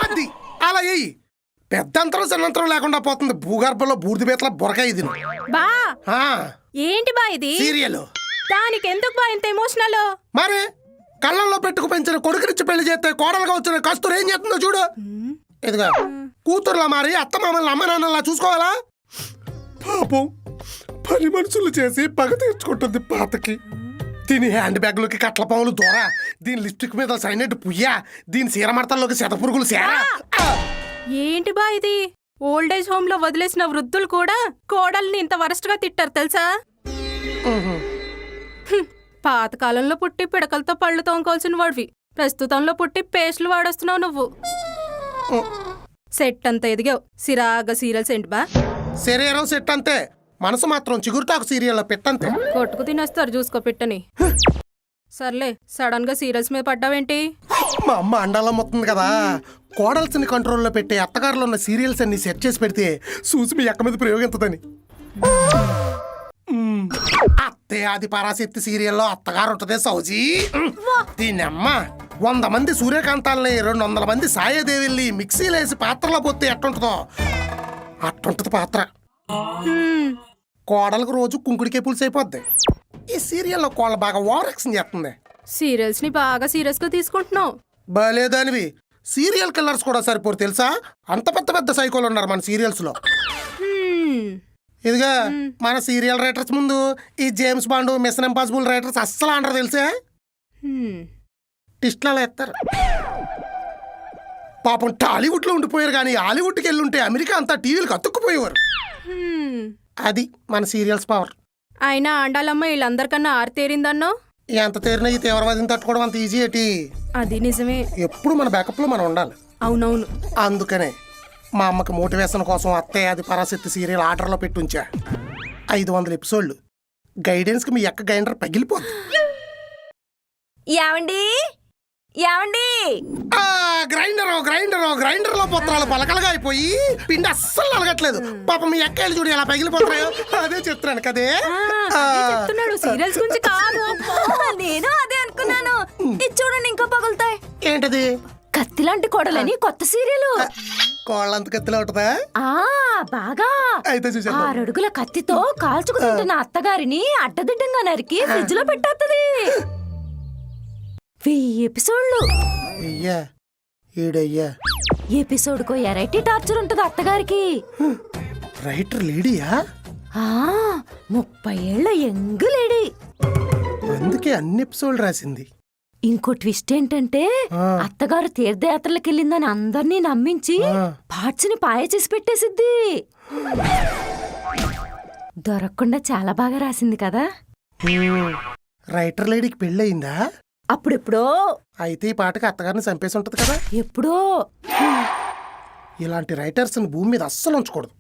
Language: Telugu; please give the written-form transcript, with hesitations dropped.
అది అలా అయ్యి పెద్దంతరం చిన్నంతరం లేకుండా పోతుంది. భూగర్భంలో బూడిద బీతల బొరకాయ ఇది. బా ఏంటి బా ఇది సీరియల్. దానికి ఎందుకు బా ఇంత ఎమోషనల్? మరి కళ్ళల్లో పెట్టుకు పెంచిన కొడుకునిచ్చి పెళ్లి చేస్తే కోడలుగా వచ్చిన కస్తూరు ఏం చేస్తుందో చూడు. ఇదిగా కూతురులా మారి అత్త మామల్ని అమ్మ నాన్నలా చూసుకోవాలా? పాపం పని మనుషులు చేసి పగ తీర్చుకుంటుంది పాతకి. దీని హ్యాండ్ బ్యాగ్లోకి కట్ల పాములు దూర, దీని లిప్స్టిక్ మీద సైనెట్ పుయ్య, దీని సీరమడతల్లోకి శతపురుగులు సేరా. ఏంటి బా ఇది? ఓల్డ్ ఏజ్ హోమ్ లో వదిలేసిన వృద్ధులు కూడా కోడల్ని ఇంత వరస్ట్ గా తిట్టారు తెలుసా? పాతకాలంలో పుట్టి పిడకలతో పళ్ళు తోముకోవాల్సిన వాడివి ప్రస్తుతంలో పుట్టి పేస్టులు వాడొస్తున్నావు నువ్వు. సెట్ అంతా ఎదిగావు. సిరాగా సీరియల్స్ ఏంటి బా? శరీరం సెట్ అంతే, మనసు మాత్రం చిగురుటాకు సీరియల్లో పెట్టంతే. కొట్టుకు తినేస్తారు చూసుకో పెట్టని. సర్లే, సడన్ గా సీరియల్స్ మీద పడ్డావేంటి? మా అమ్మ అండాలో మొత్తుంది కదా, కోడల్స్ని కంట్రోల్లో పెట్టే అత్తగారులో ఉన్న సీరియల్స్ అన్ని సెట్ చేసి పెడితే చూసి మీ అక్క మీద ప్రయోగించదని. అత్తే ఆది పరాశక్తి సీరియల్లో అత్తగారు ఉంటదే సౌజీ. దీనమ్మ 100 మంది సూర్యకాంతాలని 200 మంది సాయదేవిల్ని మిక్సీలేసి పాత్రలో పోతే ఎట్టుంటుందో అట్టుంటది పాత్ర. కోడలకు రోజు కుంకుడికే పులుసు అయిపోద్ది. ఈ సీరియల్లో కోళ్ళ బాగా ఓవర్ యాక్షన్ చేస్తుంది. సీరియల్స్ ని బాగా సీరియస్ గా తీసుకుంటున్నావు. బాలేదానివి. సీరియల్ కిల్లర్స్ కూడా సరిపోరు తెలుసా, అంత పెద్ద పెద్ద సైకోలు ఉన్నారు మన సీరియల్స్ లో. ఇదిగా మన సీరియల్ రైటర్స్ ముందు ఈ James Bond, Mission Impossible writers అస్సలు అంటారు తెలుసా. టిస్ట్లలో ఎత్తారు. పాపం టాలీవుడ్ లో ఉండిపోయారు కానీ హాలీవుడ్కి వెళ్ళుంటే అమెరికా అంతా టీవీలకు అతుక్కుపోయేవారు. అది మన సీరియల్స్ పవర్. అయినా ఆండాలమ్మ వీళ్ళందరికన్నా ఆరితేరిందన్నో. ఎంత తేరినా ఈ తీవ్రవాదిని తట్టుకోవడం అంత ఈజీ ఏంటి? అది నిజమే. ఎప్పుడు మన బ్యాకప్ లో మనం ఉండాలి. అవునవును. అందుకనే మా అమ్మకి మోటివేషన్ కోసం అత్తయ్య ఆది పరాశక్తి సీరియల్ ఆర్డర్లో పెట్టుంచా. 500 ఎపిసోడ్లు. గైడెన్స్కి మీ అక్క గైండర్ పగిలిపోద్ది. ఏమండి ఏమండి గ్రైండర్ లో పత్రాలు పలకలుగా అయిపోయి పిండి అస్సలు నలగట్లేదు. పాప మీ అక్కలు చూడు ఎలా పగిలిపోతాయో. అదే చెప్తున్నాను కదే. చెప్తున్నాడు సీరియల్స్ గురించి కాదు. నేను అదే అనుకున్నాను. ఇది చూడండి ఇంకా పగులుతాయి. ఏంటది? కత్తి లాంటి కోడలని కొత్త సీరియల్. కోళ్ళంత కత్తిలో ఉంటదా? బాగా. అయితే చూసా. 6 అడుగుల కత్తితో కాల్చుకుంటున్న అత్తగారిని అడ్డదిడ్డంగా నరికి ఫ్రిడ్జ్ లో పెట్టేస్తుంది. 1000 ఎపిసోడ్లు. అయ్యా ఈడయ్యా. ఎపిసోడ్కో ఎరైటీ టార్చర్ ఉంటది అత్తగారికి. రైటర్ లేడీయా? 30 ఏళ్ల యంగ్ లేడీ. అందుకే అన్ని ఎపిసోడ్లు రాసింది. ఇంకో ట్విస్ట్ ఏంటంటే అత్తగారు తీర్థయాత్రలకు వెళ్ళిందని అందరినీ నమ్మించి పార్ట్స్ ని పాయ చేసి పెట్టేసిద్ది. దొరకకుండా చాలా బాగా రాసింది కదా. రైటర్ లేడీకి పెళ్ళయిందా? అప్పుడెప్పుడో. అయితే ఈ పాటకి అత్తగారిని చంపేసి ఉంటది కదా. ఎప్పుడో. ఇలాంటి రైటర్స్ భూమి మీద అస్సలు ఉంచకూడదు.